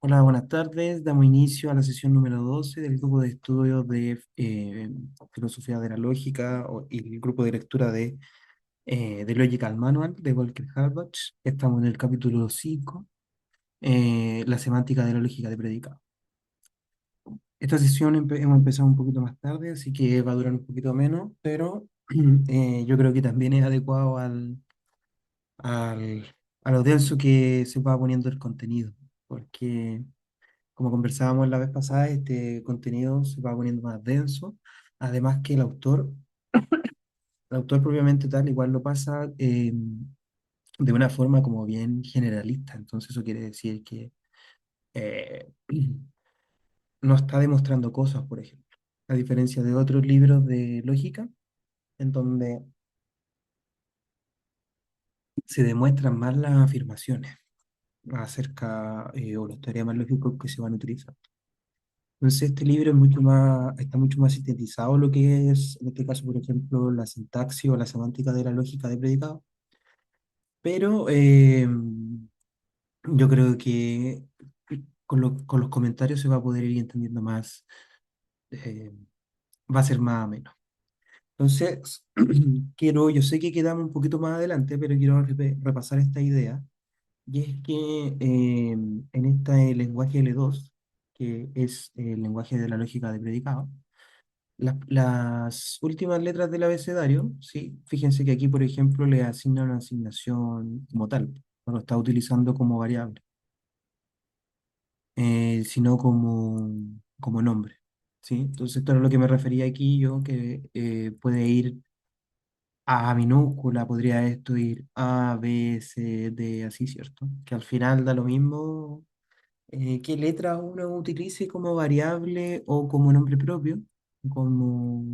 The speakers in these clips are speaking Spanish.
Hola, buenas tardes. Damos inicio a la sesión número 12 del grupo de estudios de filosofía de la lógica y el grupo de lectura de Logical Manual de Volker Halbach. Estamos en el capítulo 5, la semántica de la lógica de predicado. Esta sesión hemos empezado un poquito más tarde, así que va a durar un poquito menos, pero yo creo que también es adecuado al, a lo denso que se va poniendo el contenido, porque como conversábamos la vez pasada, este contenido se va poniendo más denso, además que el autor propiamente tal, igual lo pasa de una forma como bien generalista, entonces eso quiere decir que eh, no está demostrando cosas, por ejemplo, a diferencia de otros libros de lógica, en donde se demuestran más las afirmaciones acerca o los teoremas lógicos que se van a utilizar. Entonces, este libro es mucho más, está mucho más sintetizado lo que es, en este caso, por ejemplo, la sintaxis o la semántica de la lógica de predicado. Pero yo creo que con los comentarios se va a poder ir entendiendo más, eh, va a ser más ameno. Entonces, yo sé que quedamos un poquito más adelante, pero quiero repasar esta idea. Y es que en este lenguaje L2, que es el lenguaje de la lógica de predicado, las últimas letras del abecedario, sí, fíjense que aquí, por ejemplo, le asignan una asignación como tal, no lo está utilizando como variable, sino como nombre, ¿sí? Entonces, esto es a lo que me refería aquí yo, que puede ir a minúscula, podría esto ir A, B, C, D, así, ¿cierto? Que al final da lo mismo qué letra uno utilice como variable o como nombre propio, como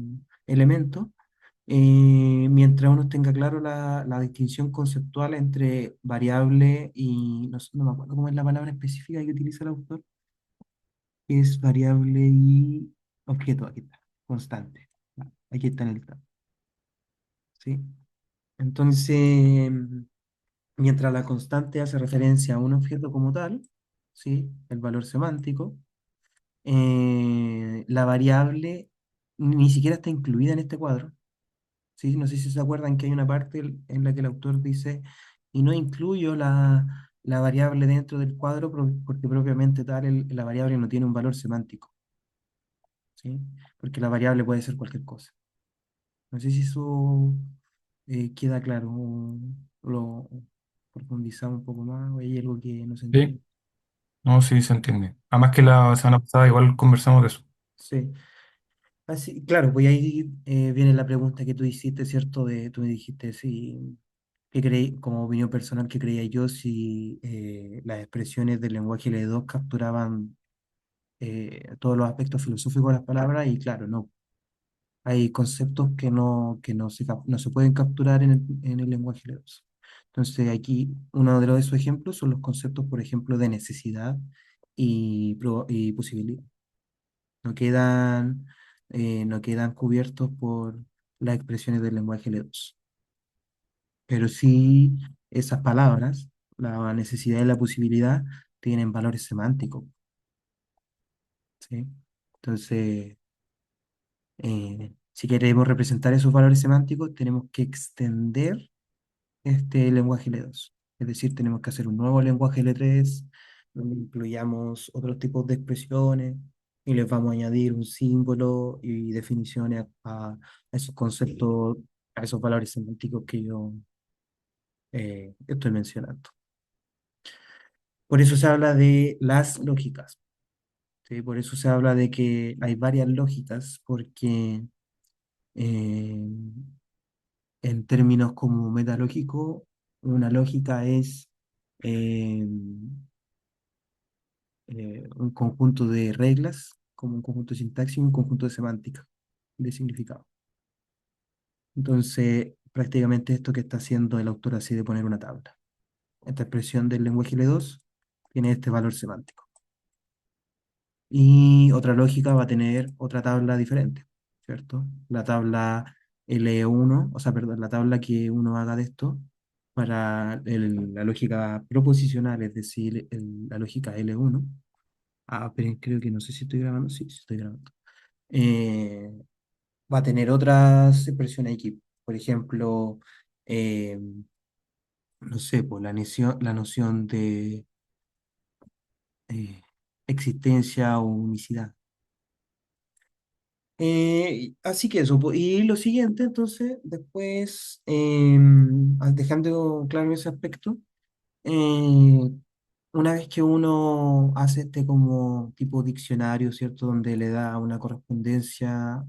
elemento, mientras uno tenga claro la distinción conceptual entre variable y, no me acuerdo cómo es la palabra específica que utiliza el autor, que es variable y objeto, aquí está, constante. Aquí está en el tab, ¿sí? Entonces, mientras la constante hace referencia a un objeto como tal, ¿sí? El valor semántico, la variable ni siquiera está incluida en este cuadro, ¿sí? No sé si se acuerdan que hay una parte en la que el autor dice, y no incluyo la variable dentro del cuadro porque propiamente tal la variable no tiene un valor semántico, ¿sí? Porque la variable puede ser cualquier cosa. No sé si eso queda claro, o lo profundizamos un poco más, o hay algo que no se Sí, entiende. no, sí se entiende. Además que la semana pasada igual conversamos de eso. Sí. Así, claro, pues ahí viene la pregunta que tú hiciste, ¿cierto? Tú me dijiste si, que creí, como opinión personal, que creía yo si las expresiones del lenguaje L2 capturaban todos los aspectos filosóficos de las palabras, y claro, no. Hay conceptos no se pueden capturar en el lenguaje L2. Entonces, aquí uno de esos ejemplos son los conceptos, por ejemplo, de necesidad y posibilidad. No quedan, no quedan cubiertos por las expresiones del lenguaje L2. Pero sí, esas palabras, la necesidad y la posibilidad, tienen valores semánticos, ¿sí? Entonces, si queremos representar esos valores semánticos, tenemos que extender este lenguaje L2. Es decir, tenemos que hacer un nuevo lenguaje L3 donde incluyamos otros tipos de expresiones y les vamos a añadir un símbolo y definiciones a esos conceptos, a esos valores semánticos que yo estoy mencionando. Por eso se habla de las lógicas, ¿sí? Por eso se habla de que hay varias lógicas, porque eh, en términos como metalógico, una lógica es eh, un conjunto de reglas, como un conjunto de sintaxis y un conjunto de semántica, de significado. Entonces, prácticamente esto que está haciendo el autor así de poner una tabla. Esta expresión del lenguaje L2 tiene este valor semántico. Y otra lógica va a tener otra tabla diferente, ¿cierto? La tabla L1, o sea, perdón, la tabla que uno haga de esto para la lógica proposicional, es decir, la lógica L1. Ah, pero creo que no sé si estoy grabando. Sí, sí estoy grabando. Eh, Va a tener otras expresiones aquí. Por ejemplo, eh, no sé, pues la noción de eh, existencia o unicidad. Así que eso, pues, y lo siguiente, entonces, después, dejando claro ese aspecto, eh, una vez que uno hace este como tipo diccionario, ¿cierto? Donde le da una correspondencia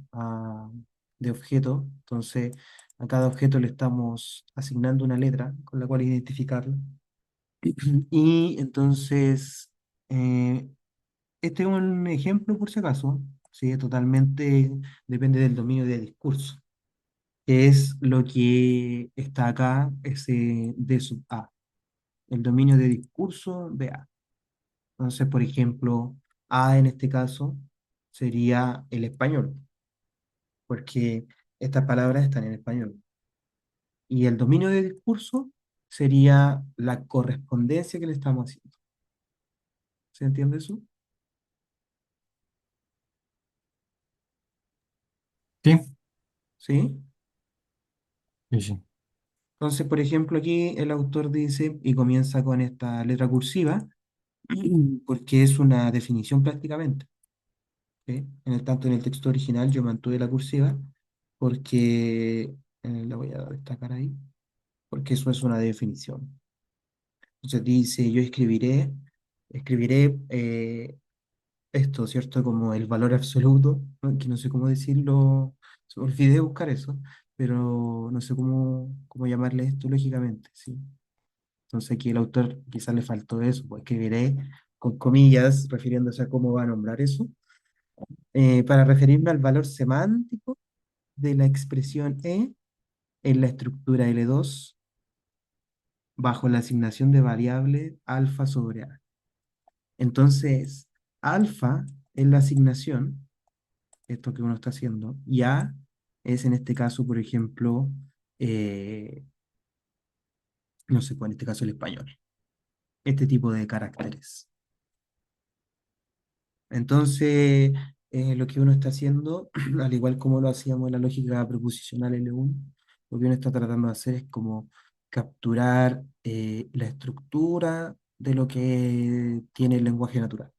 de objeto, entonces a cada objeto le estamos asignando una letra con la cual identificarlo. Y entonces, eh, este es un ejemplo por si acaso, ¿sí? Totalmente depende del dominio de discurso, que es lo que está acá, ese D sub A, el dominio de discurso de A. Entonces, por ejemplo, A en este caso sería el español, porque estas palabras están en español. Y el dominio de discurso sería la correspondencia que le estamos haciendo. ¿Se entiende eso? Sí, ¿Sí? sí, sí. Entonces, por ejemplo, aquí el autor dice, y comienza con esta letra cursiva, porque es una definición prácticamente. ¿Sí? Tanto en el texto original yo mantuve la cursiva, porque la voy a destacar ahí, porque eso es una definición. Entonces dice, yo escribiré esto, ¿cierto? Como el valor absoluto, ¿no? Que no sé cómo decirlo, olvidé buscar eso, pero no sé cómo llamarle esto lógicamente, ¿sí? Entonces aquí el autor quizás le faltó eso, pues escribiré con comillas, refiriéndose a cómo va a nombrar eso, para referirme al valor semántico de la expresión E en la estructura L2 bajo la asignación de variable alfa sobre A. Entonces, alfa es la asignación, esto que uno está haciendo, y A es en este caso, por ejemplo, eh, no sé, pues en este caso el español, este tipo de caracteres. Entonces, lo que uno está haciendo, al igual como lo hacíamos en la lógica proposicional L1, lo que uno está tratando de hacer es como capturar la estructura de lo que tiene el lenguaje natural.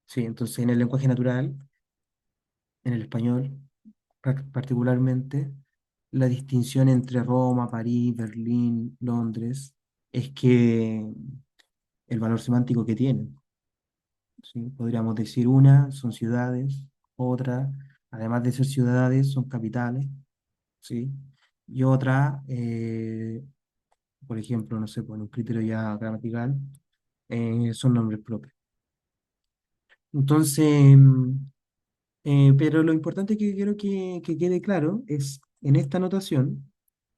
Sí, entonces en el lenguaje natural, en el español particularmente, la distinción entre Roma, París, Berlín, Londres, es que el valor semántico que tienen. ¿Sí? Podríamos decir una, son ciudades, otra, además de ser ciudades, son capitales, ¿sí? Y otra, por ejemplo, no sé, por un criterio ya gramatical, son nombres propios. Entonces, pero lo importante que quiero que quede claro es en esta anotación,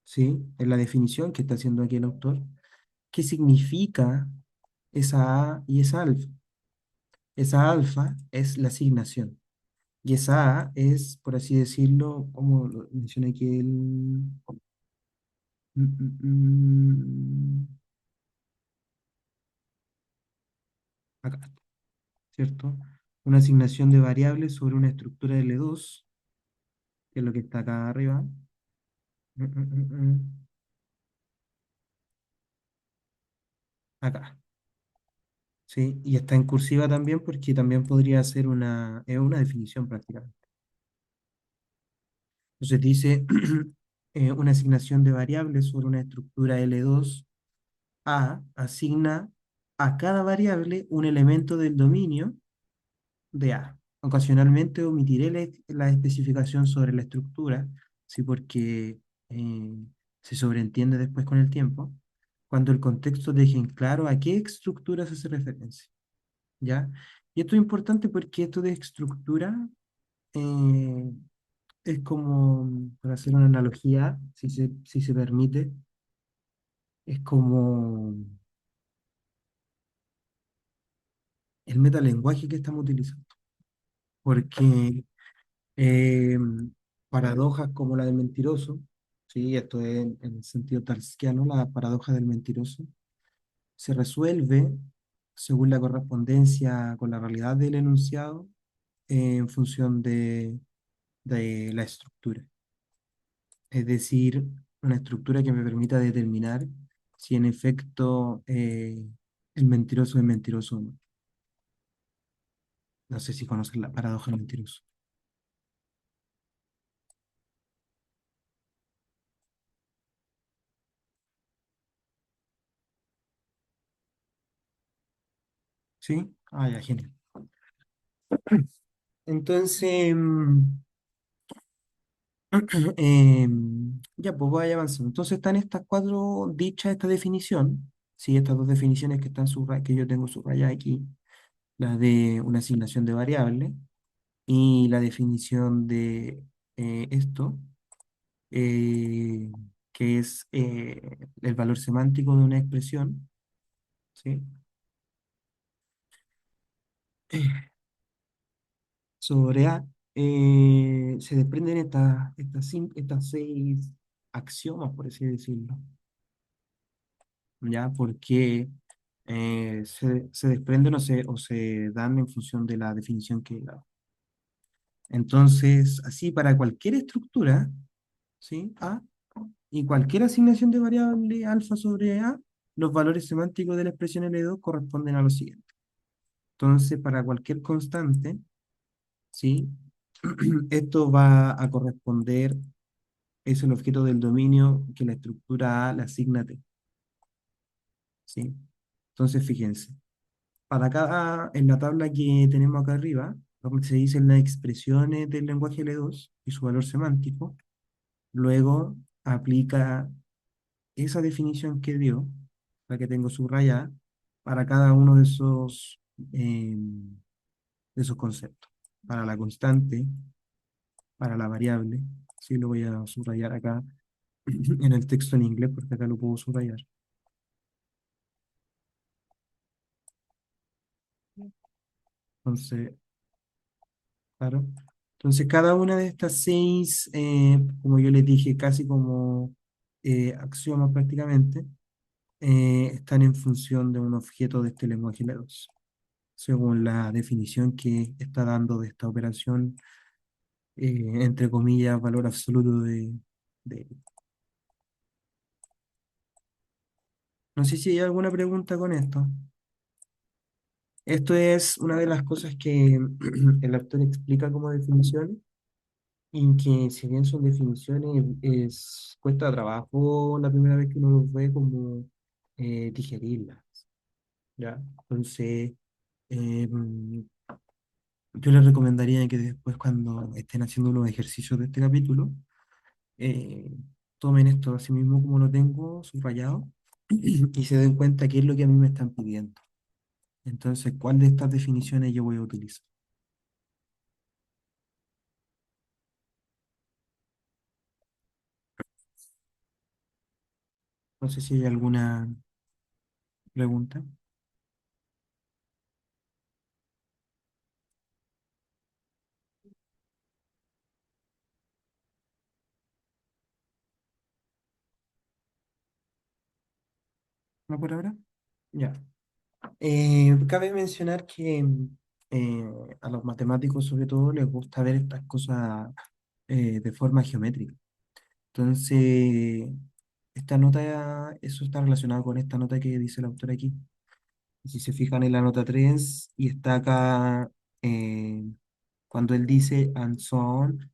¿sí? En la definición que está haciendo aquí el autor, qué significa esa A y esa alfa. Esa alfa es la asignación. Y esa A es, por así decirlo, como lo mencioné aquí mm, mm, mm, acá, ¿cierto? Una asignación de variables sobre una estructura L2, que es lo que está acá arriba. Mm, mm, acá, ¿sí? Y está en cursiva también porque también podría ser es una definición prácticamente. Entonces dice una asignación de variables sobre una estructura L2 A asigna a cada variable un elemento del dominio de A. Ocasionalmente omitiré la especificación sobre la estructura, sí, porque se sobreentiende después con el tiempo, cuando el contexto deje en claro a qué estructura se hace referencia, ¿ya? Y esto es importante porque esto de estructura eh, es como, para hacer una analogía, si se permite, es como el metalenguaje que estamos utilizando, porque Eh, paradojas como la del mentiroso, sí, esto es en el sentido tarskiano, la paradoja del mentiroso, se resuelve según la correspondencia con la realidad del enunciado en función de la estructura. Es decir, una estructura que me permita determinar si en efecto el mentiroso es mentiroso o no. No sé si conocen la paradoja del mentiroso. ¿Sí? Ah, ya, genial. Entonces, ya, pues voy avanzando. Entonces están estas cuatro dichas, esta definición, sí, estas dos definiciones que están que yo tengo subrayadas aquí, la de una asignación de variable y la definición de esto, eh, que es el valor semántico de una expresión, ¿sí? Sobre A, se desprenden estas seis axiomas, por así decirlo, ¿ya? Porque se desprenden o se dan en función de la definición que da. Entonces, así para cualquier estructura, ¿sí? A, y cualquier asignación de variable alfa sobre A, los valores semánticos de la expresión L2 corresponden a lo siguiente. Entonces, para cualquier constante, ¿sí? Esto va a corresponder, es el objeto del dominio que la estructura A le asigna T, ¿sí? Entonces, fíjense, para cada, en la tabla que tenemos acá arriba, donde se dicen las expresiones del lenguaje L2 y su valor semántico, luego aplica esa definición que dio, la que tengo subrayada, para cada uno de esos conceptos. Para la constante, para la variable, sí lo voy a subrayar acá en el texto en inglés, porque acá lo puedo subrayar. Entonces, claro. Entonces, cada una de estas seis, como yo les dije, casi como axiomas prácticamente, están en función de un objeto de este lenguaje L2, según la definición que está dando de esta operación, entre comillas, valor absoluto de... No sé si hay alguna pregunta con esto. Esto es una de las cosas que el autor explica como definiciones, y que si bien son definiciones, cuesta trabajo la primera vez que uno los ve como digerirlas, ¿ya? Entonces, eh, yo les recomendaría que después cuando estén haciendo unos ejercicios de este capítulo, eh, tomen esto así mismo como lo tengo subrayado y se den cuenta qué es lo que a mí me están pidiendo. Entonces, ¿cuál de estas definiciones yo voy a utilizar? No sé si hay alguna pregunta. ¿No por ahora? Ya. Cabe mencionar que a los matemáticos sobre todo les gusta ver estas cosas de forma geométrica. Entonces, esta nota, eso está relacionado con esta nota que dice el autor aquí. Si se fijan en la nota 3 y está acá eh, cuando él dice and so on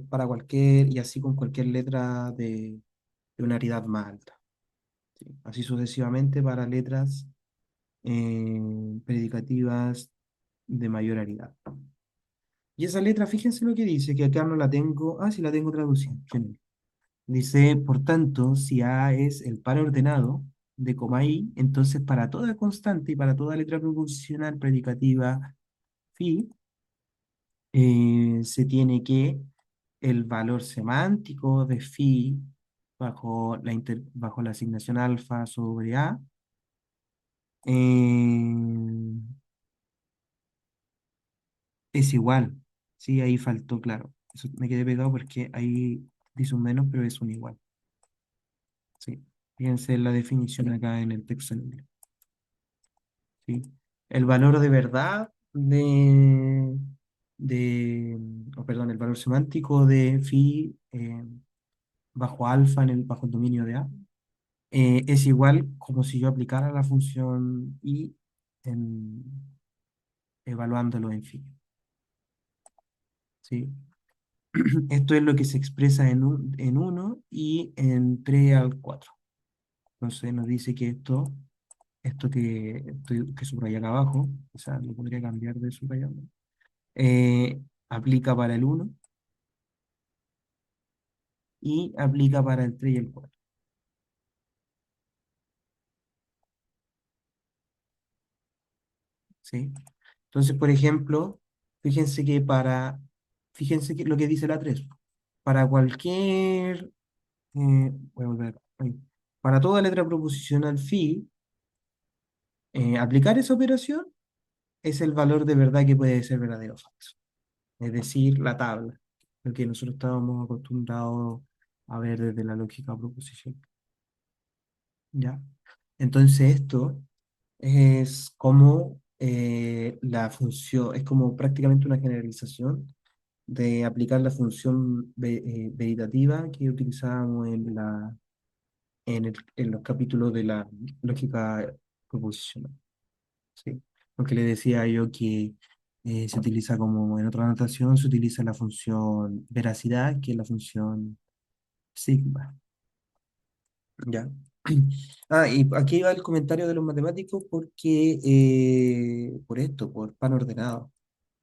para cualquier, y así con cualquier letra de una aridad más alta. ¿Sí? Así sucesivamente para letras predicativas de mayor aridad. Y esa letra, fíjense lo que dice, que acá no la tengo, sí la tengo traducida. Genial. Dice, por tanto, si A es el par ordenado de coma I, entonces para toda constante y para toda letra proposicional predicativa phi, se tiene que el valor semántico de phi bajo la asignación alfa sobre A, eh, es igual. Sí, ahí faltó, claro. Eso me quedé pegado porque ahí dice un menos, pero es un igual. Sí. Fíjense la definición acá en el texto en inglés. ¿sí? El valor de verdad perdón, el valor semántico de phi bajo alfa bajo el dominio de A es igual como si yo aplicara la función i en, evaluándolo en phi, ¿sí? Esto es lo que se expresa en uno y en 3 al 4. Entonces nos dice que esto que subrayé acá abajo, o sea, lo podría cambiar de subrayado, aplica para el uno y aplica para el 3 y el 4, ¿sí? Entonces, por ejemplo, fíjense que fíjense que lo que dice la 3 para cualquier, voy a volver, ahí. Para toda letra proposicional phi, aplicar esa operación es el valor de verdad que puede ser verdadero o falso. Es decir, la tabla, lo que nosotros estábamos acostumbrados a ver desde la lógica proposicional, ¿ya? Entonces esto es como la función, es como prácticamente una generalización de aplicar la función veritativa que utilizábamos en los capítulos de la lógica proposicional, ¿sí? Porque le decía yo que se utiliza como en otra notación, se utiliza la función veracidad, que es la función sigma, ¿ya? Ah, y aquí va el comentario de los matemáticos porque, por esto, por pan ordenado,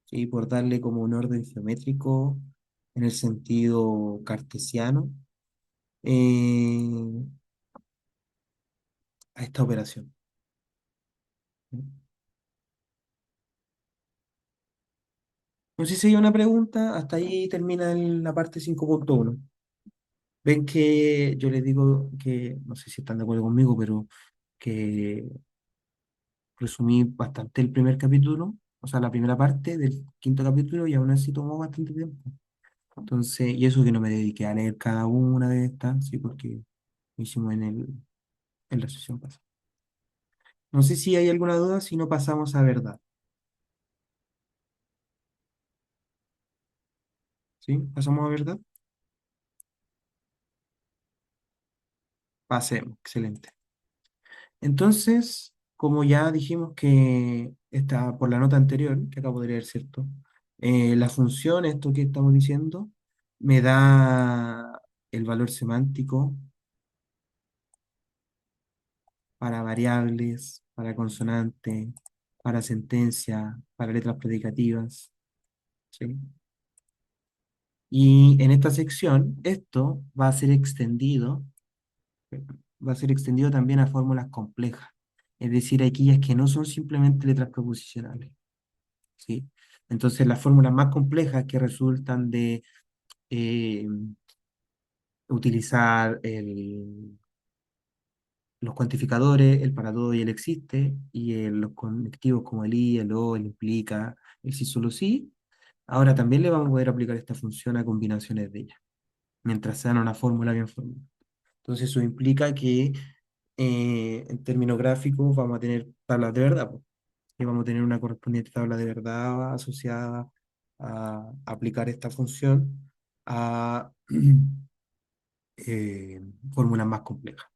¿sí? Por darle como un orden geométrico en el sentido cartesiano eh, a esta operación, ¿sí? No sé si hay una pregunta, hasta ahí termina la parte 5.1. Ven que yo les digo que, no sé si están de acuerdo conmigo, pero que resumí bastante el primer capítulo, o sea, la primera parte del quinto capítulo, y aún así tomó bastante tiempo. Entonces, y eso que no me dediqué a leer cada una de estas, sí, porque lo hicimos en la sesión pasada. No sé si hay alguna duda, si no pasamos a verdad. ¿Sí? ¿Pasamos a verdad? Pasemos, excelente. Entonces, como ya dijimos que está por la nota anterior, que acabo de leer, ¿cierto? La función, esto que estamos diciendo, me da el valor semántico para variables, para consonante, para sentencia, para letras predicativas, ¿sí? Y en esta sección, esto va a ser extendido también a fórmulas complejas, es decir, aquellas que no son simplemente letras proposicionales. ¿Sí? Entonces, las fórmulas más complejas que resultan de eh, utilizar los cuantificadores, el para todo y el existe, y los conectivos como el y, el o, el implica, el sí solo sí, ahora también le vamos a poder aplicar esta función a combinaciones de ellas, mientras sean una fórmula bien formada. Entonces, eso implica que en términos gráficos vamos a tener tablas de verdad, po, y vamos a tener una correspondiente tabla de verdad asociada a aplicar esta función a eh, fórmulas más complejas.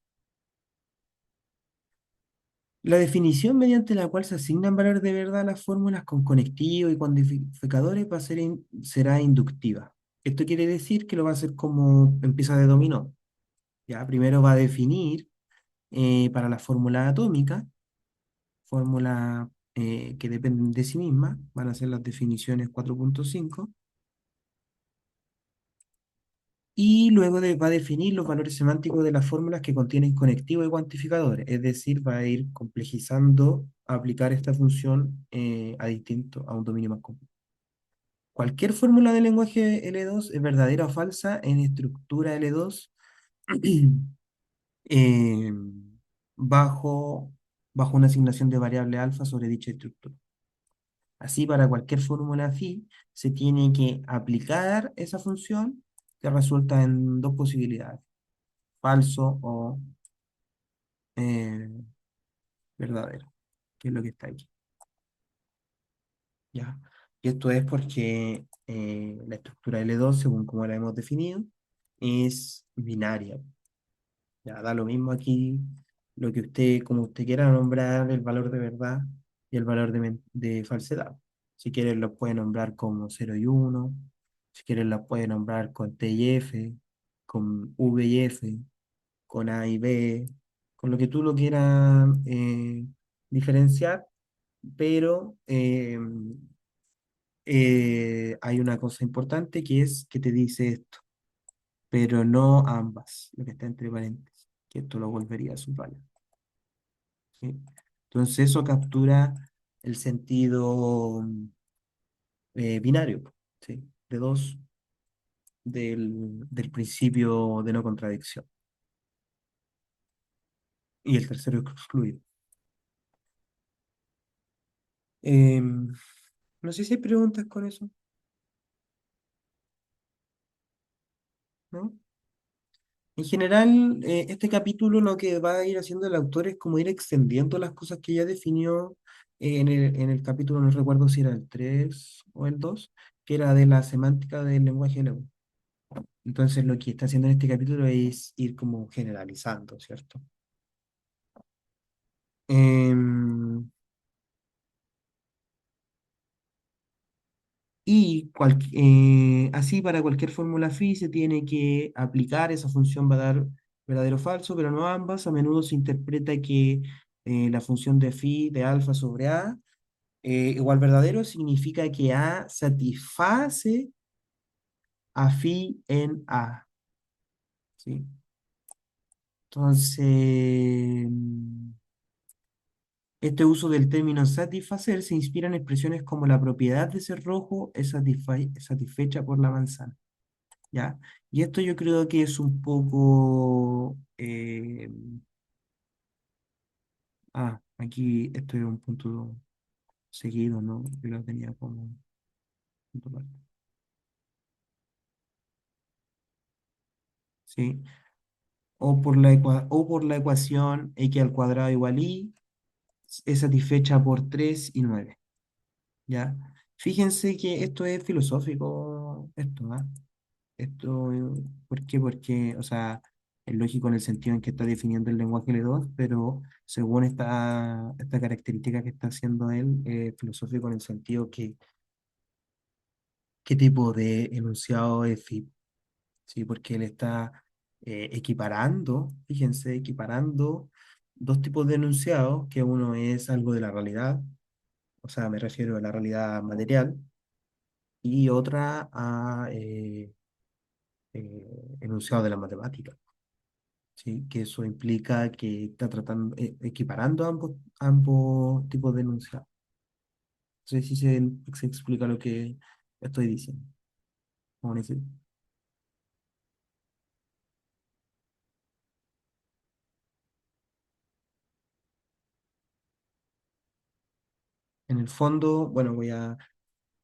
La definición mediante la cual se asignan valores de verdad a las fórmulas con conectivos y cuantificadores será inductiva. Esto quiere decir que lo va a hacer como en pieza de dominó. ¿Ya? Primero va a definir para la fórmula atómica, fórmula que dependen de sí misma, van a ser las definiciones 4.5. Y luego va a definir los valores semánticos de las fórmulas que contienen conectivos y cuantificadores, es decir, va a ir complejizando a aplicar esta función a un dominio más complejo. Cualquier fórmula del lenguaje L2 es verdadera o falsa en estructura L2 eh, bajo, bajo una asignación de variable alfa sobre dicha estructura. Así, para cualquier fórmula phi, se tiene que aplicar esa función que resulta en dos posibilidades, falso o eh, verdadero. que es lo que está aquí. ¿Ya? Y esto es porque la estructura L2, según como la hemos definido, es binaria. Ya da lo mismo aquí lo que usted, como usted quiera nombrar el valor de verdad y el valor de falsedad. Si quiere lo puede nombrar como 0 y 1, si quiere lo puede nombrar con T y F, con V y F, con A y B, con lo que tú lo quieras diferenciar, pero hay una cosa importante que es que te dice esto, pero no ambas, lo que está entre paréntesis, que esto lo volvería a subrayar. ¿Sí? Entonces eso captura el sentido binario, ¿sí? De dos del principio de no contradicción. Y el tercero excluido. Em, no sé si hay preguntas con eso, ¿no? En general, este capítulo lo que va a ir haciendo el autor es como ir extendiendo las cosas que ya definió en el capítulo, no recuerdo si era el 3 o el 2 que era de la semántica del lenguaje LEGO. Entonces, lo que está haciendo en este capítulo es ir como generalizando, ¿cierto? Em, así para cualquier fórmula phi se tiene que aplicar, esa función va a dar verdadero o falso, pero no ambas. A menudo se interpreta que la función de phi de alfa sobre a igual verdadero significa que a satisface a phi en a, ¿sí? Entonces, este uso del término satisfacer se inspira en expresiones como la propiedad de ser rojo es satisfecha por la manzana. ¿Ya? Y esto yo creo que es un poco... aquí esto es un punto seguido, ¿no? Yo lo tenía como punto aparte. ¿Sí? O por la ecuación x al cuadrado igual y es satisfecha por 3 y 9. ¿Ya? Fíjense que esto es filosófico, esto, ¿ah? Esto, ¿por qué? Porque, o sea, es lógico en el sentido en que está definiendo el lenguaje L2, pero según esta característica que está haciendo él, filosófico en el sentido que, ¿qué tipo de enunciado es FIP? ¿Sí? Porque él está equiparando, fíjense, equiparando dos tipos de enunciados, que uno es algo de la realidad, o sea, me refiero a la realidad material, y otra a enunciado de la matemática. ¿Sí? Que eso implica que está tratando, equiparando ambos tipos de enunciados. No sé si se explica lo que estoy diciendo. Como dice, en el fondo, bueno,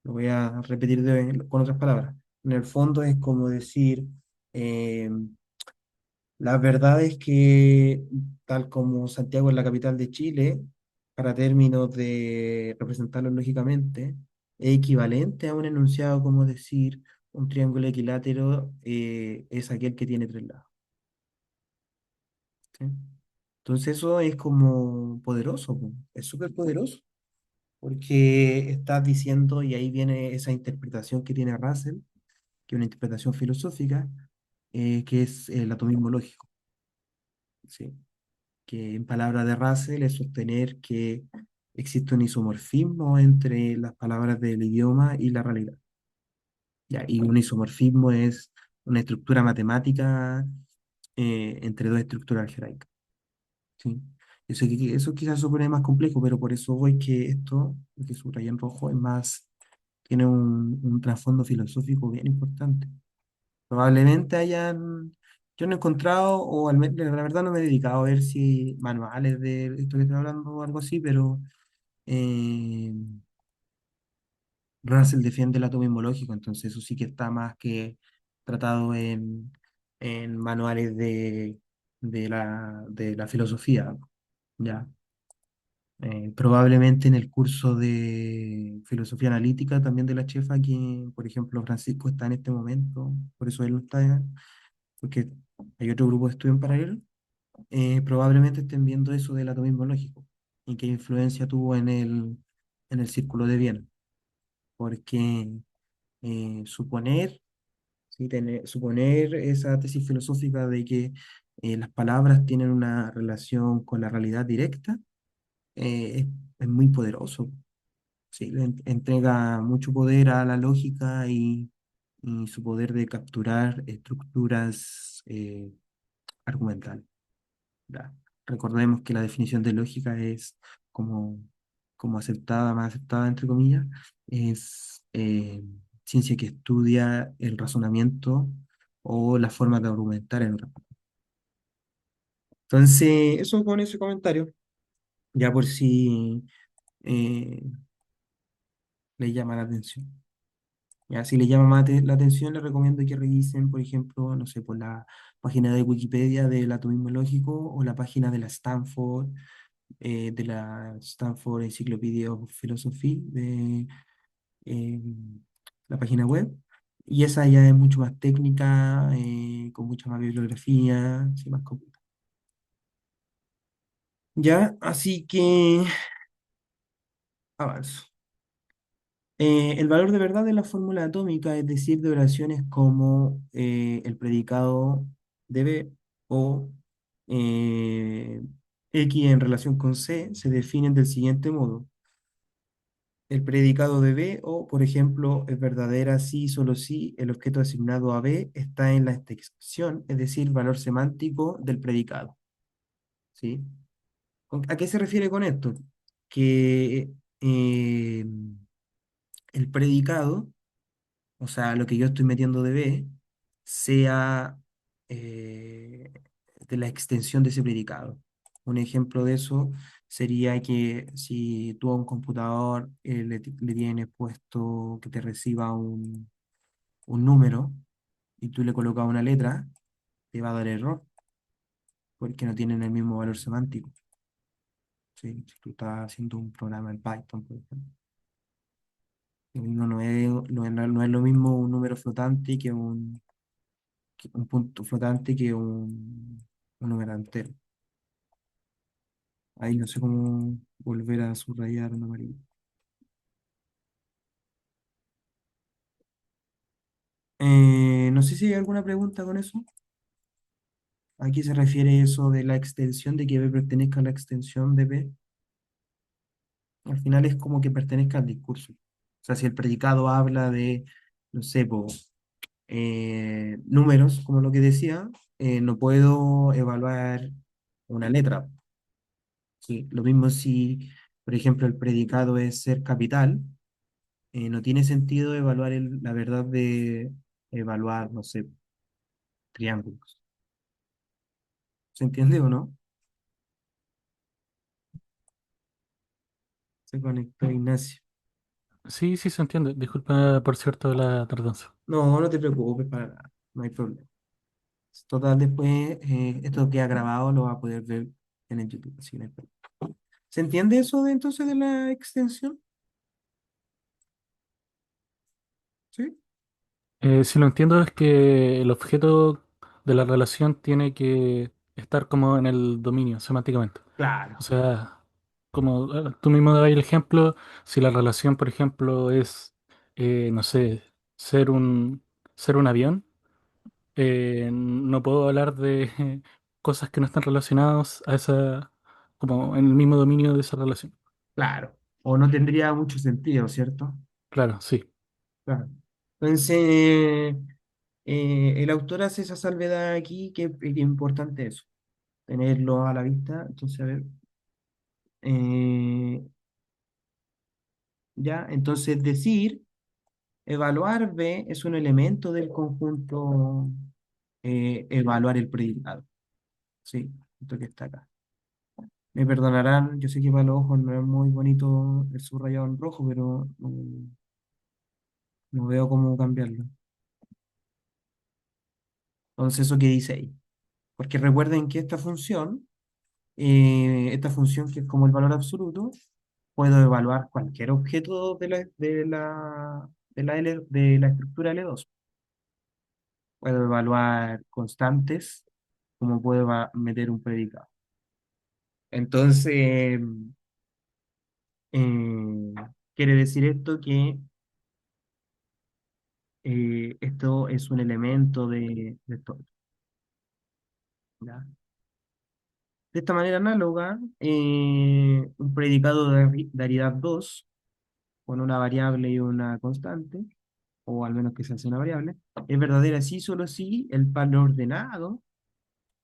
lo voy a repetir con otras palabras. En el fondo es como decir, eh, la verdad es que tal como Santiago es la capital de Chile, para términos de representarlo lógicamente, es equivalente a un enunciado como decir un triángulo equilátero es aquel que tiene 3 lados. ¿Sí? Entonces eso es como poderoso, po. Es súper poderoso, porque estás diciendo, y ahí viene esa interpretación que tiene Russell, que es una interpretación filosófica, que es el atomismo lógico. ¿Sí? Que en palabras de Russell es sostener que existe un isomorfismo entre las palabras del idioma y la realidad. ¿Ya? Y un isomorfismo es una estructura matemática entre dos estructuras algebraicas. ¿Sí? Eso quizás se pone más complejo, pero por eso voy que esto, lo que subrayé en rojo, tiene un trasfondo filosófico bien importante. Probablemente yo no he encontrado, o al menos la verdad no me he dedicado a ver si manuales de esto que estoy hablando o algo así, pero eh, Russell defiende el atomismo lógico, entonces eso sí que está más que tratado en manuales de la filosofía, ¿ya? Probablemente en el curso de filosofía analítica también de la chefa, que por ejemplo Francisco está en este momento, por eso él no está, porque hay otro grupo de estudio en paralelo, probablemente estén viendo eso del atomismo lógico y qué influencia tuvo en el círculo de Viena, porque suponer, ¿sí? Suponer esa tesis filosófica de que las palabras tienen una relación con la realidad directa es muy poderoso. Sí, entrega mucho poder a la lógica y su poder de capturar estructuras argumentales. Ya. Recordemos que la definición de lógica es como, como aceptada, más aceptada, entre comillas, es ciencia que estudia el razonamiento o la forma de argumentar en otra. Entonces, eso con ese comentario, ya por si eh, le llama la atención. Ya, si le llama más la atención, le recomiendo que revisen, por ejemplo, no sé, por la página de Wikipedia del atomismo lógico o la página de la Stanford Encyclopedia of Philosophy, de eh, la página web. Y esa ya es mucho más técnica, con mucha más bibliografía, sí, más completa. Ya, así que avanzo. El valor de verdad de la fórmula atómica, es decir, de oraciones como el predicado de B o eh, X en relación con C, se definen del siguiente modo. El predicado de B o, por ejemplo, es verdadera si, solo si el objeto asignado a B está en la extensión, es decir, valor semántico del predicado. ¿Sí? ¿A qué se refiere con esto? Que eh, el predicado, o sea, lo que yo estoy metiendo de B, sea eh, de la extensión de ese predicado. Un ejemplo de eso sería que si tú a un computador le tienes puesto que te reciba un número y tú le colocas una letra, te va a dar error porque no tienen el mismo valor semántico. ¿Sí? Si tú estás haciendo un programa en Python, por ejemplo. Lo mismo no es lo mismo un número flotante que un punto flotante que un número entero. Ahí no sé cómo volver a subrayar un amarillo. No sé si hay alguna pregunta con eso. ¿A qué se refiere eso de la extensión, de que B pertenezca a la extensión de B? Al final es como que pertenezca al discurso. O sea, si el predicado habla de, no sé, números, como lo que decía, no puedo evaluar una letra. ¿Sí? Lo mismo si, por ejemplo, el predicado es ser capital, no tiene sentido evaluar la verdad de evaluar, no sé, triángulos. ¿Se entiende o no? Se conectó Ignacio. Sí, sí se entiende. Disculpa, por cierto, la tardanza. No, no te preocupes para nada, no hay problema. Total, después esto queda grabado, lo va a poder ver en el YouTube, así que no hay problema. ¿Se entiende eso de entonces de la extensión? ¿Sí? Si lo entiendo es que el objeto de la relación tiene que estar como en el dominio semánticamente. O Claro, sea, como tú mismo dabas el ejemplo, si la relación, por ejemplo, es, no sé, ser un, ser un avión, no puedo hablar de cosas que no están relacionadas a esa, como en el mismo dominio de esa relación. claro. O no tendría mucho sentido, ¿cierto? Claro, sí. Claro. Entonces, el autor hace esa salvedad aquí, que es importante eso, tenerlo a la vista. Entonces, a ver, eh, ya, entonces decir, evaluar B es un elemento del conjunto, evaluar el predicado. Sí, esto que está acá. Me perdonarán, yo sé que para los ojos no es muy bonito el subrayado en rojo, pero no veo cómo cambiarlo. Entonces, ¿eso qué dice ahí? Porque recuerden que esta función esta función que es como el valor absoluto, puedo evaluar cualquier objeto de la estructura L2. Puedo evaluar constantes, como puedo meter un predicado. Entonces, eh, quiere decir esto que esto es un elemento de todo. ¿Ya? De esta manera análoga, un predicado de variedad 2 con una variable y una constante, o al menos que se hace una variable, es verdadera si solo si el par ordenado,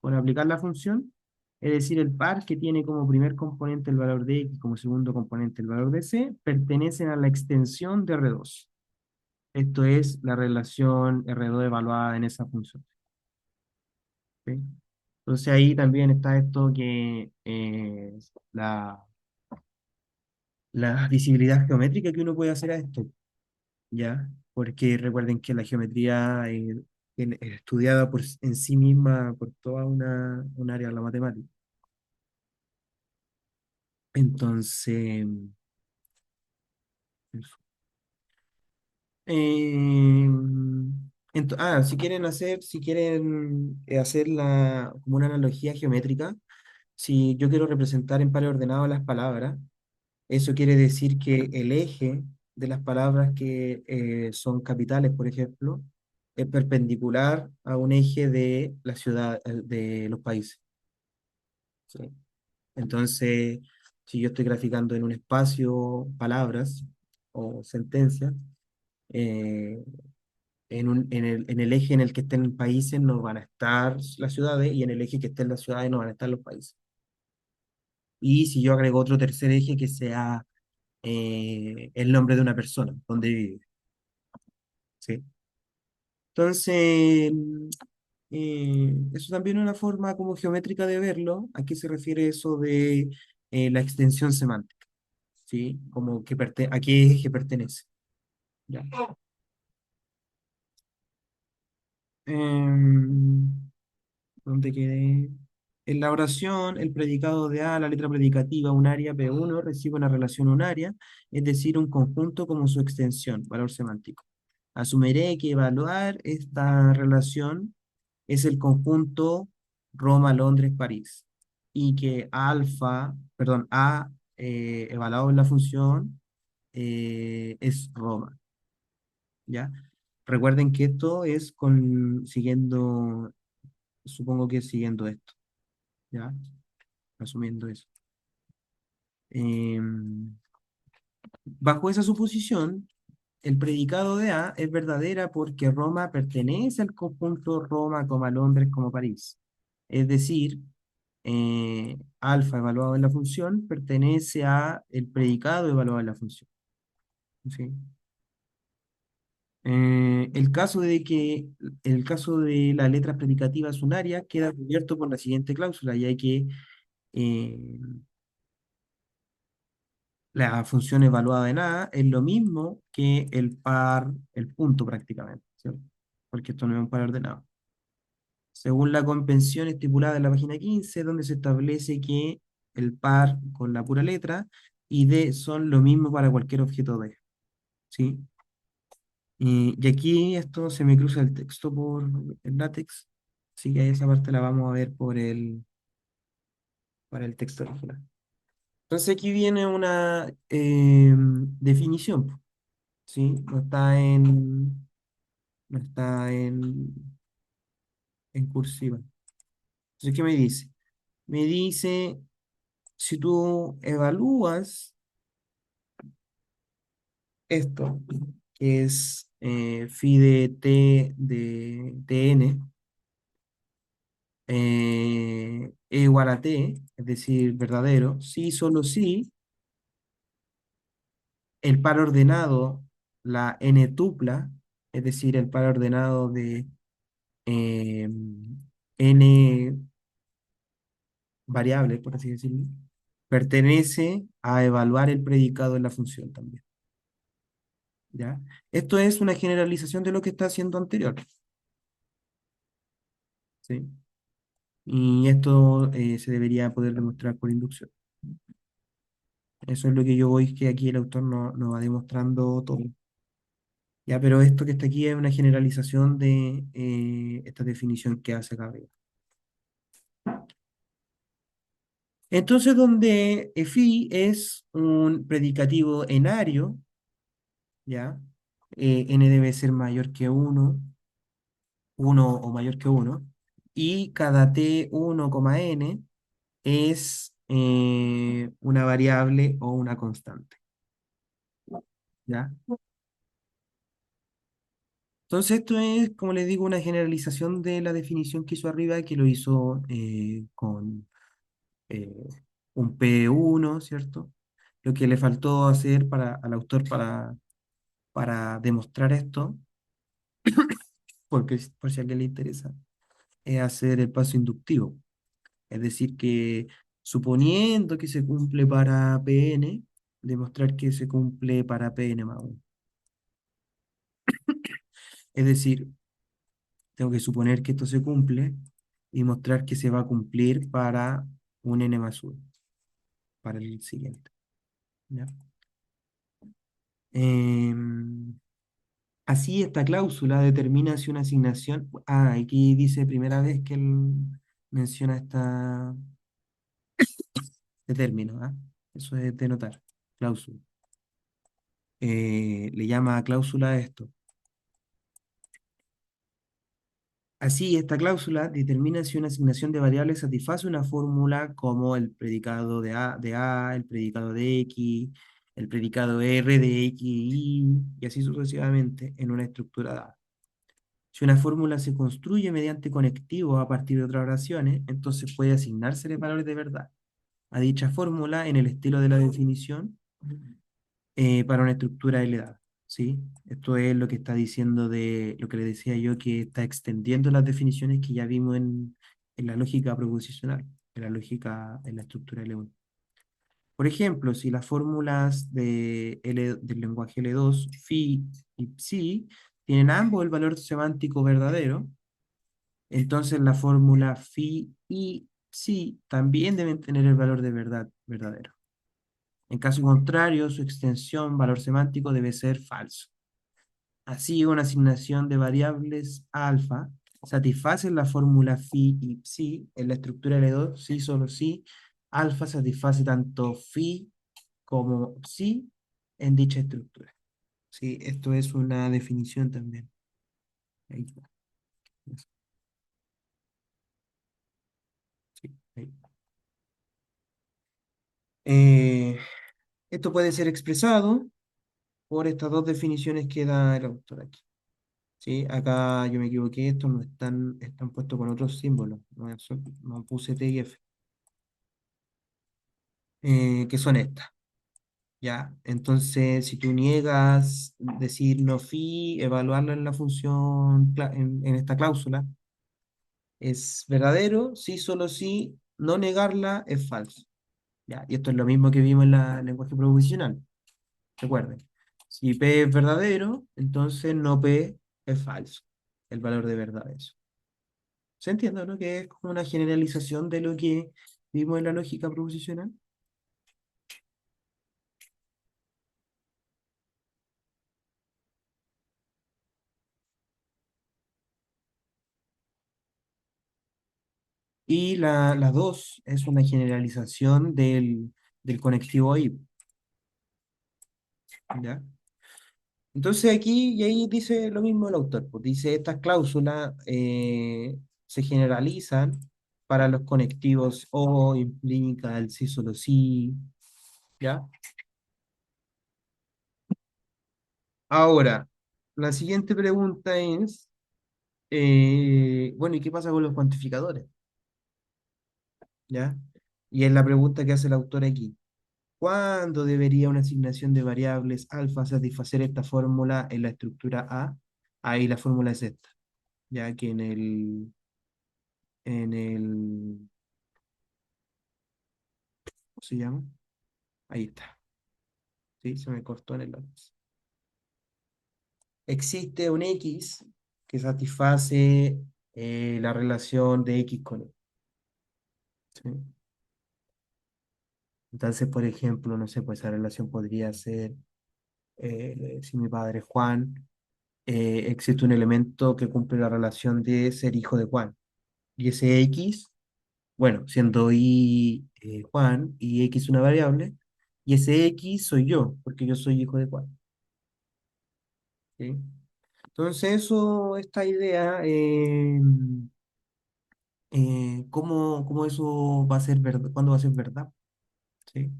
por aplicar la función, es decir, el par que tiene como primer componente el valor de x, como segundo componente el valor de c, pertenecen a la extensión de R2. Esto es la relación R2 evaluada en esa función. ¿Sí? Entonces ahí también está esto que la visibilidad geométrica que uno puede hacer a esto, ¿ya? Porque recuerden que la geometría es estudiada en sí misma por toda un área de la matemática. Entonces, eso. Eh, si quieren hacer como una analogía geométrica, si yo quiero representar en par ordenado las palabras, eso quiere decir que el eje de las palabras que son capitales, por ejemplo, es perpendicular a un eje de la ciudad, de los países. ¿Sí? Entonces, si yo estoy graficando en un espacio palabras o sentencias, eh, en el eje en el que estén países no van a estar las ciudades y en el eje que estén las ciudades no van a estar los países. Y si yo agrego otro tercer eje que sea el nombre de una persona, donde vive. ¿Sí? Entonces, eso también es una forma como geométrica de verlo. ¿A qué se refiere eso de la extensión semántica? ¿Sí? Como a qué eje pertenece. ¿Ya? Em, ¿Dónde quedé? En la oración, el predicado de A, la letra predicativa unaria P1, recibe una relación unaria, es decir, un conjunto como su extensión, valor semántico. Asumiré que evaluar esta relación es el conjunto Roma, Londres, París, y que A, evaluado en la función, es Roma, ¿ya? Recuerden que esto es supongo que es siguiendo esto, ¿ya? Asumiendo eso. Em, Bajo esa suposición, el predicado de A es verdadera porque Roma pertenece al conjunto Roma, Londres, París. Es decir, alfa evaluado en la función pertenece a el predicado evaluado en la función. ¿Sí? El caso de las letras predicativas unarias queda cubierto por la siguiente cláusula, ya que eh, la función evaluada en A es lo mismo que el punto prácticamente, ¿cierto? Porque esto no es un par ordenado. Según la convención estipulada en la página 15, donde se establece que el par con la pura letra y D son lo mismo para cualquier objeto D, ¿sí? Y aquí esto se me cruza el texto por el látex, así que esa parte la vamos a ver para el texto original. Entonces aquí viene una definición, ¿sí? No está en cursiva. Entonces, ¿qué me dice? Me dice, si tú evalúas esto, que es phi de t de tn, e igual a t, es decir, verdadero, si solo si el par ordenado, la n tupla, es decir, el par ordenado de eh, n variables, por así decirlo, pertenece a evaluar el predicado en la función también. ¿Ya? Esto es una generalización de lo que está haciendo anterior. ¿Sí? Y esto se debería poder demostrar por inducción. Eso es lo que yo voy, que aquí el autor no va demostrando todo. Ya, pero esto que está aquí es una generalización de esta definición que hace acá arriba. Entonces, donde phi es un predicativo enario, ¿ya? N debe ser mayor que uno o mayor que uno, y cada t1, n es una variable o una constante, ¿ya? Entonces, esto es, como les digo, una generalización de la definición que hizo arriba, que lo hizo con eh, un P1, ¿cierto? Lo que le faltó hacer al autor para demostrar esto, porque por si a alguien le interesa, es hacer el paso inductivo. Es decir, que suponiendo que se cumple para Pn, demostrar que se cumple para Pn más 1. Es decir, tengo que suponer que esto se cumple y mostrar que se va a cumplir para un n más 1, para el siguiente. ¿Ya? Em, Así, esta cláusula determina si una asignación. Ah, aquí dice primera vez que él menciona este término, ¿ah? Eso es de notar, cláusula. Le llama cláusula a esto. Así, esta cláusula determina si una asignación de variables satisface una fórmula como el predicado de A, el predicado de X, el predicado R de X y así sucesivamente en una estructura dada. Si una fórmula se construye mediante conectivos a partir de otras oraciones, entonces puede asignárseles valores de verdad a dicha fórmula en el estilo de la definición para una estructura heredada. ¿Sí? Esto es lo que está diciendo de lo que le decía yo, que está extendiendo las definiciones que ya vimos en la lógica proposicional, en la lógica, en la estructura L1. Por ejemplo, si las fórmulas del lenguaje L2, phi y psi, tienen ambos el valor semántico verdadero, entonces la fórmula phi y psi también deben tener el valor de verdad verdadero. En caso contrario, su extensión, valor semántico, debe ser falso. Así, una asignación de variables alfa satisface la fórmula phi y psi en la estructura L2, si solo si alfa satisface tanto phi como psi en dicha estructura. Sí, esto es una definición también. Ahí está. Sí, ahí. Eh, Esto puede ser expresado por estas dos definiciones que da el autor aquí. ¿Sí? Acá yo me equivoqué, estos no están puestos con otros símbolos, no puse T y F, que son estas. ¿Ya? Entonces, si tú niegas decir no fi, evaluarlo en la función, en esta cláusula, es verdadero, sí, solo sí, no negarla es falso. ¿Ya? Y esto es lo mismo que vimos en el lenguaje proposicional. Recuerden, si P es verdadero, entonces no P es falso. El valor de verdad es eso. ¿Se entiende, no? Que es como una generalización de lo que vimos en la lógica proposicional. Y la 2 es una generalización del conectivo IP, ¿ya? Entonces aquí y ahí dice lo mismo el autor, pues dice estas cláusulas se generalizan para los conectivos o implica el sí solo sí, ¿ya? Ahora, la siguiente pregunta es, bueno, ¿y qué pasa con los cuantificadores? ¿Ya? Y es la pregunta que hace el autor aquí. ¿Cuándo debería una asignación de variables alfa satisfacer esta fórmula en la estructura A? Ahí la fórmula es esta, ya que ¿cómo se llama? Ahí está, ¿sí? Se me cortó en el lápiz. Existe un X que satisface la relación de X con Y, ¿sí? Entonces, por ejemplo, no sé, pues esa relación podría ser, si mi padre es Juan, existe un elemento que cumple la relación de ser hijo de Juan. Y ese X, bueno, siendo Y Juan y X una variable, y ese X soy yo, porque yo soy hijo de Juan. ¿Sí? Entonces, eso, esta idea, ¿cómo eso va a ser verdad? ¿Cuándo va a ser verdad? ¿Sí?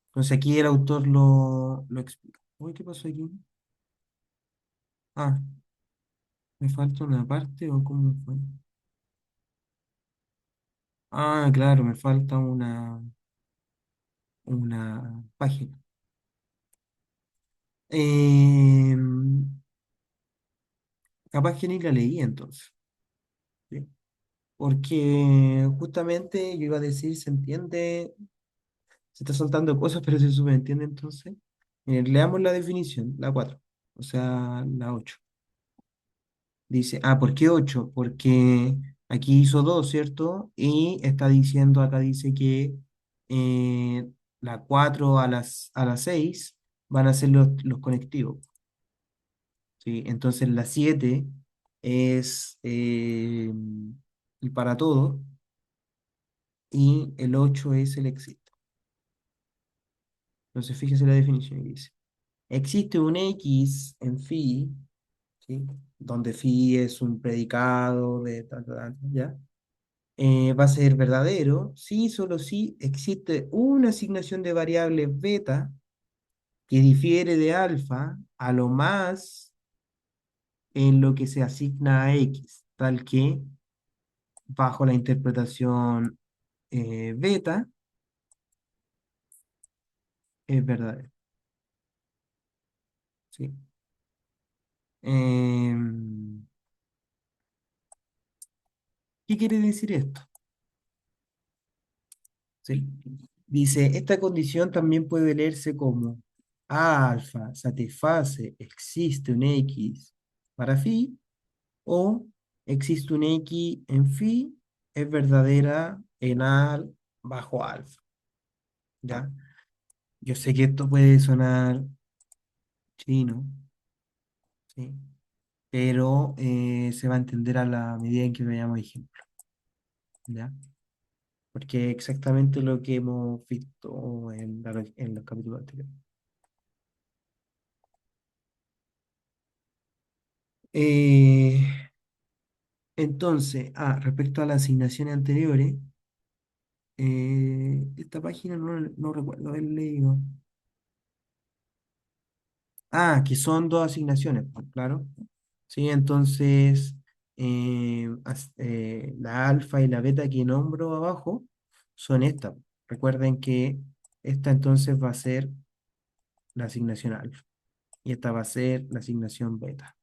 Entonces, aquí el autor lo explica. Uy, ¿qué pasó aquí? Ah, ¿me falta una parte o cómo fue? Ah, claro, me falta una página. Em, Capaz que ni la leí entonces, ¿sí? Porque justamente yo iba a decir, se entiende, se está soltando cosas, pero se subentiende entonces. Leamos la definición, la 4 o sea, la 8. Dice, ¿por qué 8? Porque aquí hizo 2, ¿cierto? Y está diciendo, acá dice que eh, la 4 a las 6 van a ser los conectivos, ¿sí? Entonces la 7 es el para todo y el 8 es el existe. Entonces fíjese la definición y dice, existe un X en phi, ¿sí? Donde phi es un predicado de tal, tal, tal, ¿ya? Va a ser verdadero si solo si existe una asignación de variables beta que difiere de alfa a lo más en lo que se asigna a x, tal que bajo la interpretación beta es verdadero. ¿Sí? Em, ¿Qué quiere decir esto? ¿Sí? Dice, esta condición también puede leerse como A alfa satisface, existe un X para phi, o existe un X en phi, es verdadera en A bajo alfa, ¿ya? Yo sé que esto puede sonar chino, ¿sí? Pero se va a entender a la medida en que veamos ejemplos, ¿ya? Porque es exactamente lo que hemos visto en los capítulos anteriores. Eh, entonces, respecto a las asignaciones anteriores, esta página no recuerdo haber leído. Que son dos asignaciones, pues, claro. Sí, entonces la alfa y la beta que nombro abajo son estas. Recuerden que esta entonces va a ser la asignación alfa y esta va a ser la asignación beta,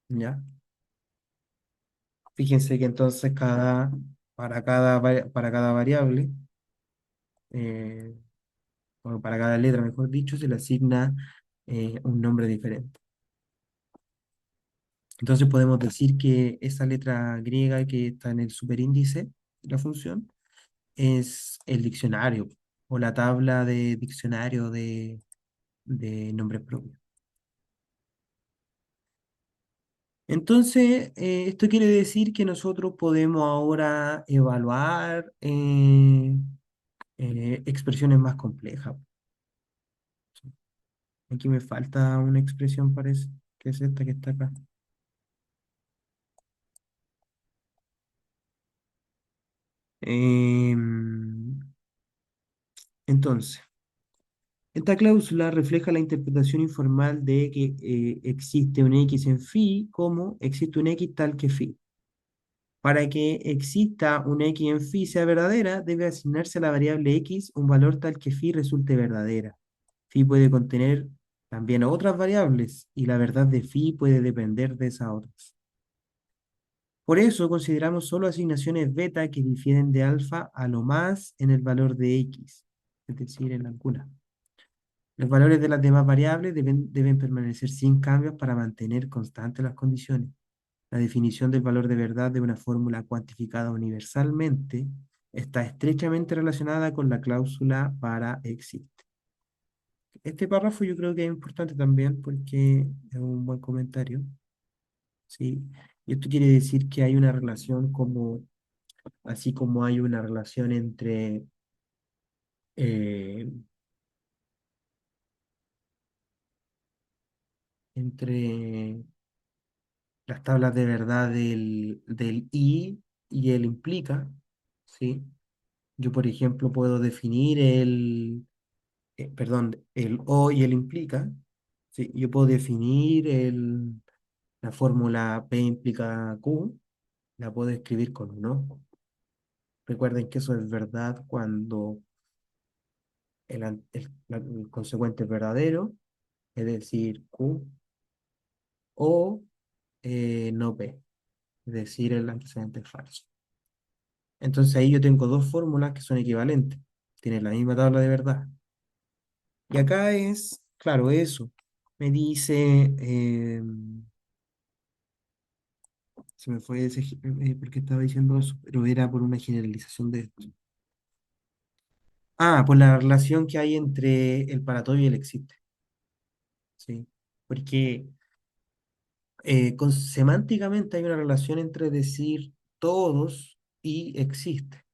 ¿ya? Fíjense que entonces para cada variable, eh, o para cada letra, mejor dicho, se le asigna un nombre diferente. Entonces podemos decir que esa letra griega que está en el superíndice de la función es el diccionario o la tabla de diccionario de nombres propios. Entonces, esto quiere decir que nosotros podemos ahora evaluar expresiones más complejas. Aquí me falta una expresión, parece, que es esta que está acá. Em, entonces, esta cláusula refleja la interpretación informal de que existe un X en phi como existe un X tal que phi. Para que exista un X en phi sea verdadera, debe asignarse a la variable X un valor tal que phi resulte verdadera. Phi puede contener también otras variables y la verdad de phi puede depender de esas otras. Por eso consideramos solo asignaciones beta que difieren de alfa a lo más en el valor de X, es decir, en la alguna. Los valores de las demás variables deben permanecer sin cambios para mantener constantes las condiciones. La definición del valor de verdad de una fórmula cuantificada universalmente está estrechamente relacionada con la cláusula para existe. Este párrafo yo creo que es importante también porque es un buen comentario, ¿sí? Y esto quiere decir que hay una relación como, así como hay una relación eh, entre las tablas de verdad del y el implica, ¿sí? Yo, por ejemplo, puedo definir perdón, el o y el implica, ¿sí? Yo puedo definir la fórmula P implica Q, la puedo escribir con un o. Recuerden que eso es verdad cuando el consecuente es verdadero, es decir, Q, o no P, es decir, el antecedente es falso. Entonces ahí yo tengo dos fórmulas que son equivalentes, tienen la misma tabla de verdad. Y acá es, claro, eso. Me dice, se me fue ese, porque estaba diciendo eso, pero era por una generalización de esto. Ah, por la relación que hay entre el para todo y el existe, ¿sí? Porque semánticamente hay una relación entre decir todos y existe,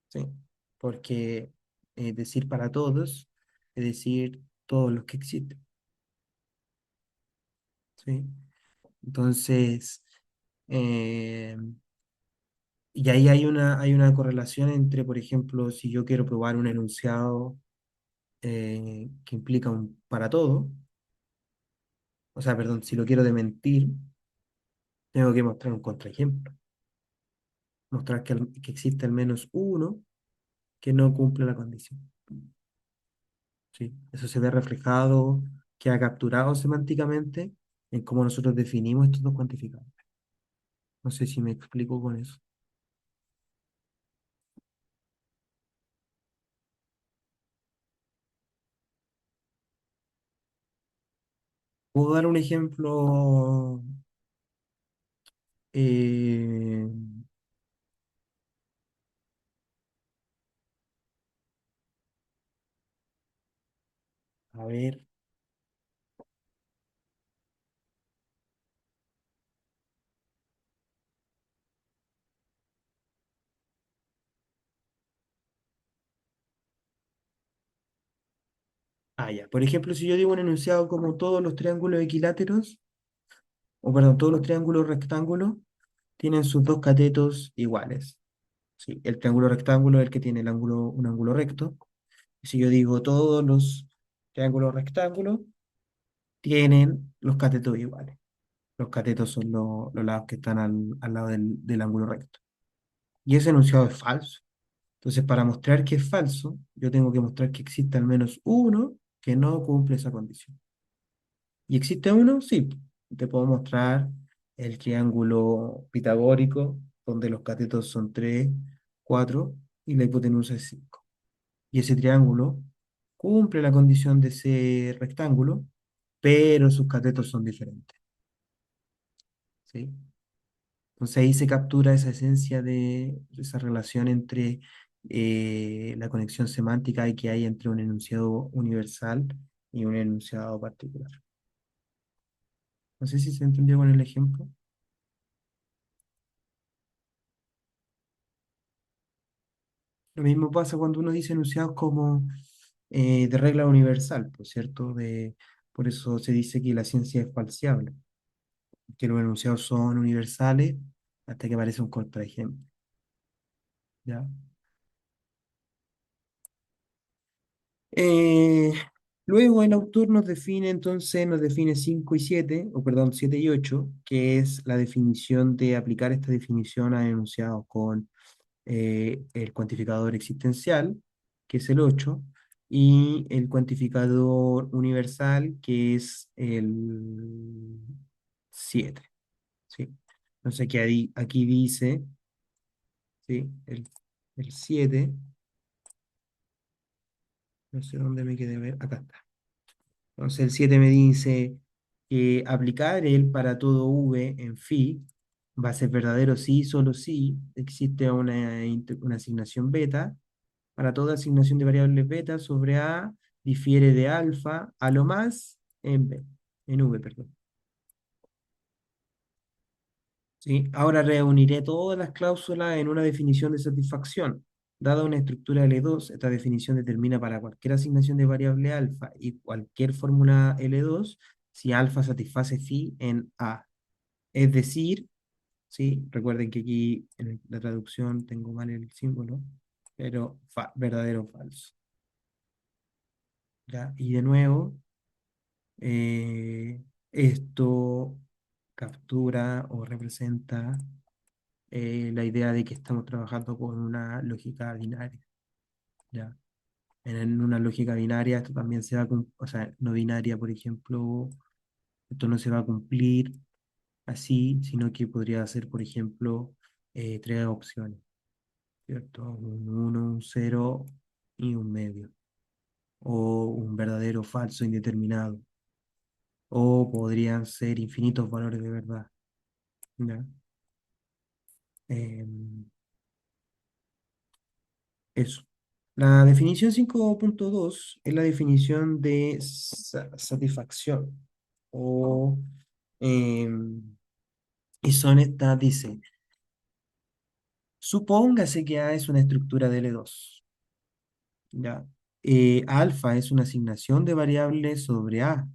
¿sí? Porque decir para todos es decir todos los que existen, ¿sí? Entonces, eh, y ahí hay una correlación entre, por ejemplo, si yo quiero probar un enunciado que implica un para todo, o sea, perdón, si lo quiero dementir, tengo que mostrar un contraejemplo, mostrar que existe al menos uno que no cumple la condición. ¿Sí? Eso se ve reflejado, queda capturado semánticamente en cómo nosotros definimos estos dos cuantificados. No sé si me explico con eso. ¿Puedo dar un ejemplo? eh, a ver. Ah, ya. Por ejemplo, si yo digo un enunciado como todos los triángulos equiláteros, o perdón, todos los triángulos rectángulos tienen sus dos catetos iguales. ¿Sí? El triángulo rectángulo es el que tiene un ángulo recto. Y si yo digo todos los triángulos rectángulos tienen los catetos iguales. Los catetos son los lados que están al lado del ángulo recto. Y ese enunciado es falso. Entonces, para mostrar que es falso, yo tengo que mostrar que existe al menos uno que no cumple esa condición. ¿Y existe uno? Sí. Te puedo mostrar el triángulo pitagórico, donde los catetos son 3, 4 y la hipotenusa es 5. Y ese triángulo cumple la condición de ser rectángulo, pero sus catetos son diferentes. ¿Sí? Entonces ahí se captura esa esencia de esa relación entre la conexión semántica que hay entre un enunciado universal y un enunciado particular. No sé si se entendió con el ejemplo. Lo mismo pasa cuando uno dice enunciados como de regla universal, ¿por cierto? Por eso se dice que la ciencia es falseable, que los enunciados son universales hasta que aparece un contraejemplo, ¿ya? Eh, Luego el autor nos define, entonces, nos define 5 y 7 o perdón, 7 y 8 que es la definición de aplicar esta definición a enunciados con el cuantificador existencial, que es el 8 y el cuantificador universal, que es el 7. ¿Sí? Entonces aquí dice, ¿sí? El 7, no sé dónde me quedé ver, acá está. Entonces el 7 me dice que aplicar el para todo v en phi Va a ser verdadero si, solo si existe una asignación beta. Para toda asignación de variables beta sobre A difiere de alfa a lo más en B, en V, perdón. ¿Sí? Ahora reuniré todas las cláusulas en una definición de satisfacción. Dada una estructura L2, esta definición determina para cualquier asignación de variable alfa y cualquier fórmula L2 si alfa satisface phi en A. Es decir, ¿sí? Recuerden que aquí en la traducción tengo mal el símbolo, pero verdadero o falso. ¿Ya? Y de nuevo, esto captura o representa la idea de que estamos trabajando con una lógica binaria, ¿ya? En una lógica binaria esto también se va a, o sea, no binaria, por ejemplo, esto no se va a cumplir así, sino que podría ser, por ejemplo, tres opciones, ¿cierto? Un 1, un 0 y un medio, o un verdadero o falso indeterminado, o podrían ser infinitos valores de verdad, ¿ya? Em, Eso. La definición 5.2 es la definición de satisfacción. O, em, y son estas, dice, supóngase que A es una estructura de L2. ¿Ya? Alfa es una asignación de variables sobre A.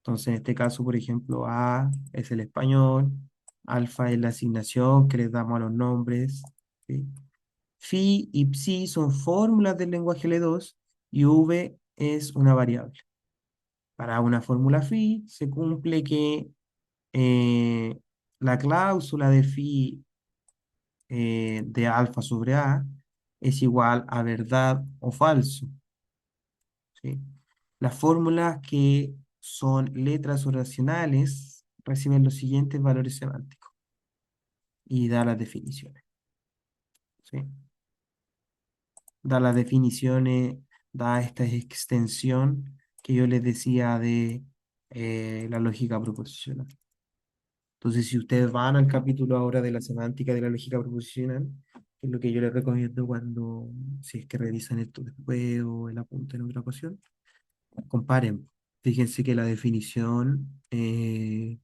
Entonces, en este caso, por ejemplo, A es el español, alfa es la asignación que les damos a los nombres. ¿Sí? Phi y psi son fórmulas del lenguaje L2 y v es una variable. Para una fórmula phi se cumple que eh, la cláusula de phi de alfa sobre a es igual a verdad o falso. ¿Sí? Las fórmulas que son letras o racionales reciben los siguientes valores semánticos y da las definiciones. ¿Sí? Da las definiciones, da esta extensión que yo les decía de la lógica proposicional. Entonces, si ustedes van al capítulo ahora de la semántica de la lógica proposicional, que es lo que yo les recomiendo cuando, si es que revisan esto después o el apunte en otra ocasión, comparen. Fíjense que la definición de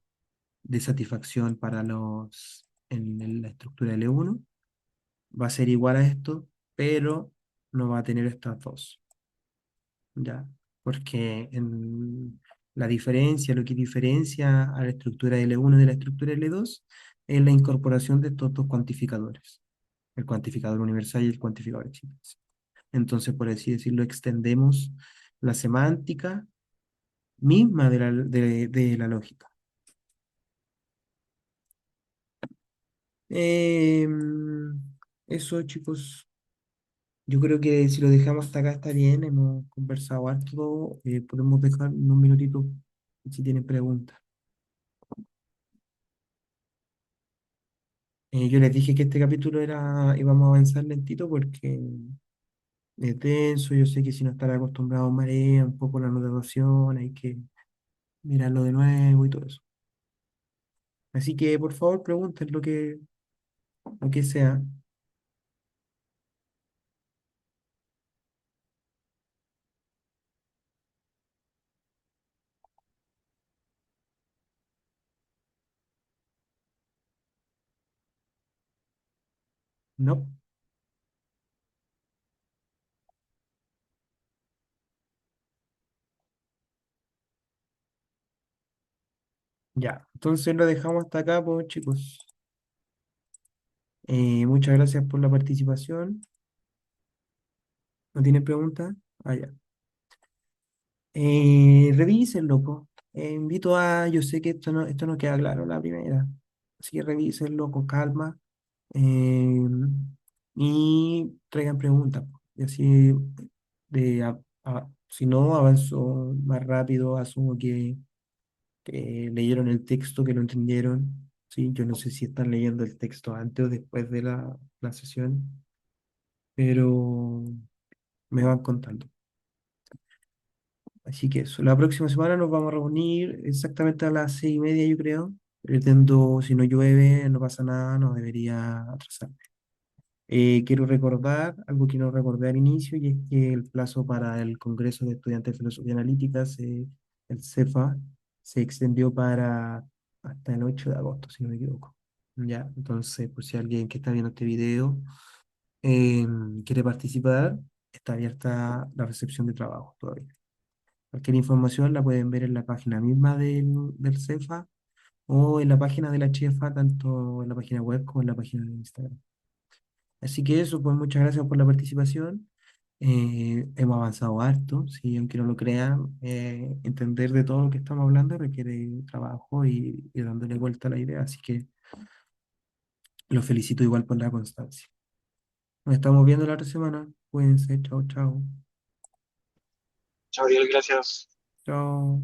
satisfacción para en la estructura L1 va a ser igual a esto, pero no va a tener estas dos. ¿Ya? Porque la diferencia, lo que diferencia a la estructura L1 de la estructura L2 es la incorporación de estos dos cuantificadores, el cuantificador universal y el cuantificador exponencial. Entonces, por así decirlo, extendemos la semántica misma de la lógica. Em, Eso, chicos, yo creo que si lo dejamos hasta acá está bien, hemos conversado harto, podemos dejar unos minutitos si tienen preguntas. Yo les dije que este capítulo íbamos a avanzar lentito porque es denso, yo sé que si no están acostumbrados marea un poco la notación, hay que mirarlo de nuevo y todo eso. Así que por favor pregunten lo que sea. No, ya. Entonces lo dejamos hasta acá, pues chicos. Muchas gracias por la participación. ¿No tienen preguntas? Ah, ya. Revísenlo, po. Invito yo sé que esto no queda claro la primera, así que revísenlo con calma eh, y traigan preguntas, po. Y así, si no avanzo más rápido, asumo que leyeron el texto, que lo entendieron. ¿Sí? Yo no sé si están leyendo el texto antes o después de la sesión, pero me van contando. Así que eso, la próxima semana nos vamos a reunir exactamente a las 6:30, yo creo. Pretendo, si no llueve, no pasa nada, no debería atrasar. Quiero recordar algo que no recordé al inicio, y es que el plazo para el Congreso de Estudiantes de Filosofía Analítica, el CEFA, se extendió para hasta el 8 de agosto, si no me equivoco. Ya, entonces, pues si alguien que está viendo este video eh, quiere participar, está abierta la recepción de trabajo todavía. Cualquier información la pueden ver en la página misma del CEFA o en la página de la chefa, tanto en la página web como en la página de Instagram. Así que eso, pues muchas gracias por la participación. Hemos avanzado harto, sí, aunque no lo crean, entender de todo lo que estamos hablando requiere trabajo y dándole vuelta a la idea, así que los felicito igual por la constancia. Nos estamos viendo la otra semana. Cuídense, chao, chao. Chao, Ariel, gracias. Chao.